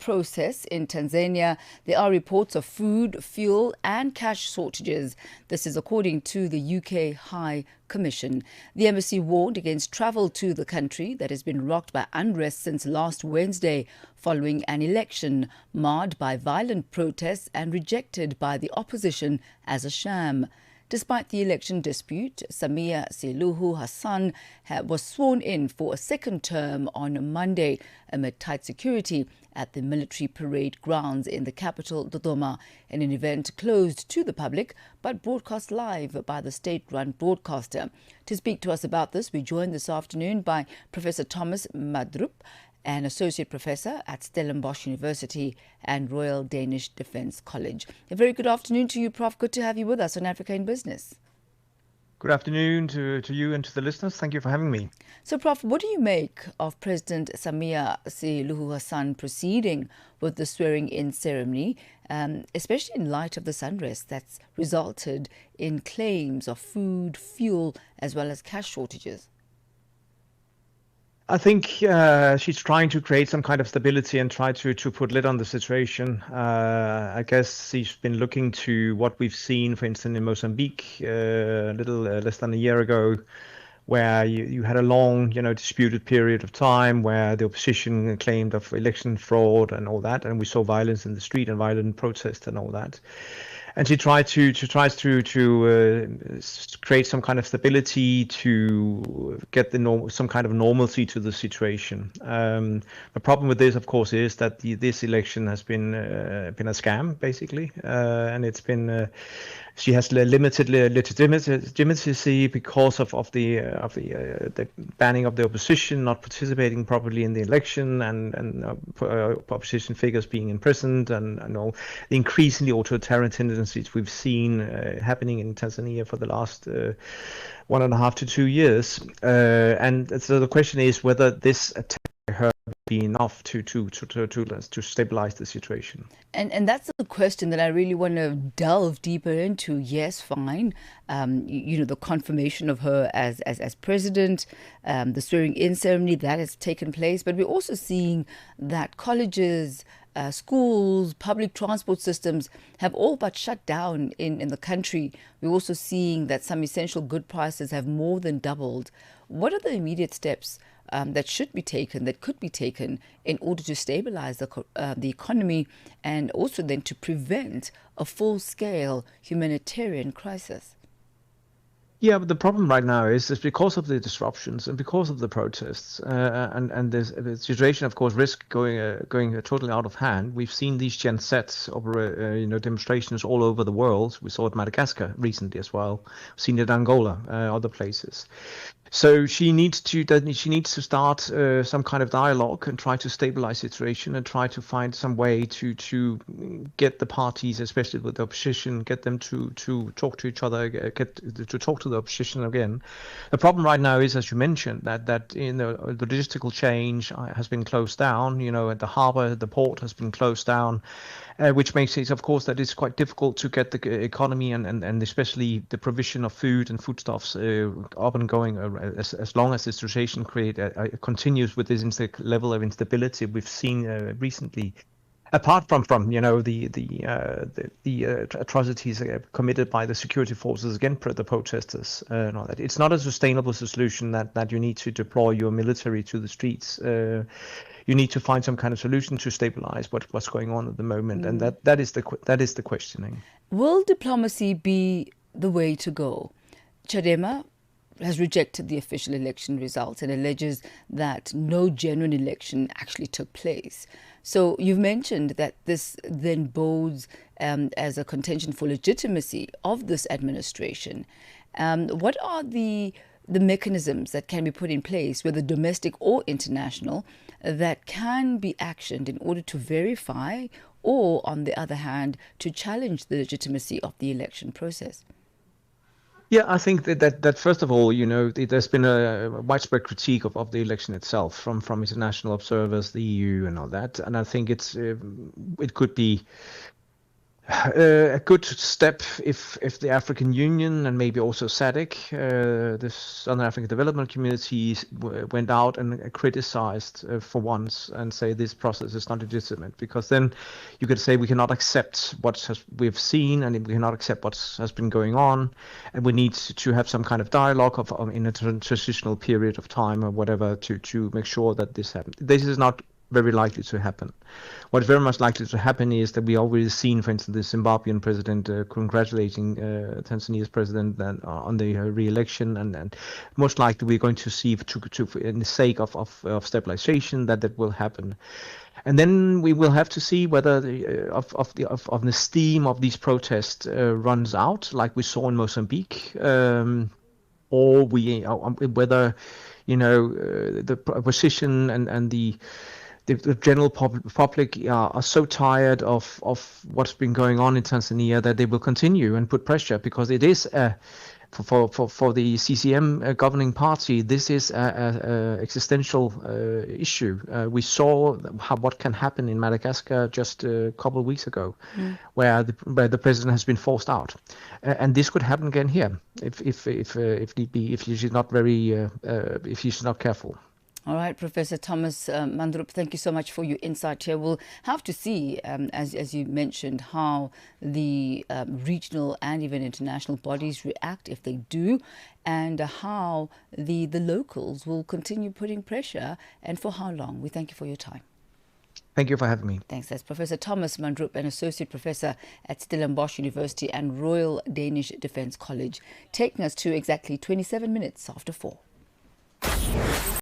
process in Tanzania, there are reports of food, fuel and cash shortages. This is according to the UK High Commission. The embassy warned against travel to the country that has been rocked by unrest since last Wednesday following an election marred by violent protests and rejected by the opposition as a sham. Despite the election dispute, Samia Suluhu Hassan was sworn in for a second term on Monday amid tight security at the military parade grounds in the capital, Dodoma, in an event closed to the public but broadcast live by the state-run broadcaster. To speak to us about this, we joined this afternoon by Professor Thomas Mandrup, an associate professor at Stellenbosch University and Royal Danish Defence College. A very good afternoon to you, Prof. Good to have you with us on Africa in Business. Good afternoon to you and to the listeners. Thank you for having me. So, Prof, what do you make of President Samia Suluhu Hassan proceeding with the swearing-in ceremony, especially in light of this unrest that's resulted in claims of food, fuel, as well as cash shortages? I think she's trying to create some kind of stability and try to put lid on the situation. I guess she's been looking to what we've seen, for instance, in Mozambique a little less than a year ago, where you had a long, disputed period of time where the opposition claimed of election fraud and all that, and we saw violence in the street and violent protests and all that. And she tries to create some kind of stability to get some kind of normalcy to the situation. The problem with this, of course, is that this election has been a scam, basically, and it's been. She has limited legitimacy because of the banning of the opposition, not participating properly in the election, and opposition figures being imprisoned, and all the increasingly authoritarian tendencies we've seen happening in Tanzania for the last 1.5 to 2 years. And so the question is whether this attack her be enough to stabilize the situation. And that's the question that I really want to delve deeper into. Yes, fine. The confirmation of her as president, the swearing-in ceremony that has taken place. But we're also seeing that colleges, schools, public transport systems have all but shut down in the country. We're also seeing that some essential good prices have more than doubled. What are the immediate steps that should be taken, that could be taken in order to stabilize the economy and also then to prevent a full-scale humanitarian crisis? Yeah, but the problem right now is because of the disruptions and because of the protests and the situation, of course, risk going totally out of hand. We've seen these Gen Zs over demonstrations all over the world. We saw it in Madagascar recently as well. We've seen it in Angola, other places. So she needs to start some kind of dialogue and try to stabilize the situation and try to find some way to get the parties, especially with the opposition, get them to talk to each other, to talk to the opposition again. The problem right now is, as you mentioned, that the logistical change has been closed down. At the harbor, the port has been closed down. Which makes it, of course, that it's quite difficult to get the economy and especially the provision of food and foodstuffs up and going as long as the situation continues with this level of instability we've seen recently. Apart from the atrocities committed by the security forces against the protesters, and all that, it's not a sustainable solution that you need to deploy your military to the streets. You need to find some kind of solution to stabilize what's going on at the moment, and that is the questioning. Will diplomacy be the way to go? Chadema has rejected the official election results and alleges that no genuine election actually took place. So you've mentioned that this then bodes as a contention for legitimacy of this administration. What are the mechanisms that can be put in place, whether domestic or international, that can be actioned in order to verify or, on the other hand, to challenge the legitimacy of the election process? Yeah, I think that first of all, there's been a widespread critique of the election itself from international observers, the EU and all that. And I think it could be A good step if the African Union and maybe also SADC, the Southern African Development Community, went out and criticized for once and say this process is not legitimate, because then you could say we cannot accept what we've seen and we cannot accept what has been going on, and we need to have some kind of dialogue in a transitional period of time or whatever to make sure that this happens. This is not very likely to happen. What is very much likely to happen is that we already seen, for instance, the Zimbabwean president congratulating Tanzania's president on the re-election, and most likely we're going to see, in the sake of stabilization, that will happen. And then we will have to see whether the steam of these protests runs out, like we saw in Mozambique, or whether the opposition and the general public are so tired of what's been going on in Tanzania that they will continue and put pressure, because it is for the CCM governing party, this is a existential issue. We saw what can happen in Madagascar just a couple of weeks ago, where the president has been forced out, and this could happen again here if need be, if she's not careful. All right, Professor Thomas Mandrup, thank you so much for your insight here. We'll have to see, as you mentioned, how the regional and even international bodies react, if they do, and how the locals will continue putting pressure, and for how long. We thank you for your time. Thank you for having me. Thanks. That's Professor Thomas Mandrup, an associate professor at Stellenbosch University and Royal Danish Defence College, taking us to exactly 27 minutes after 4.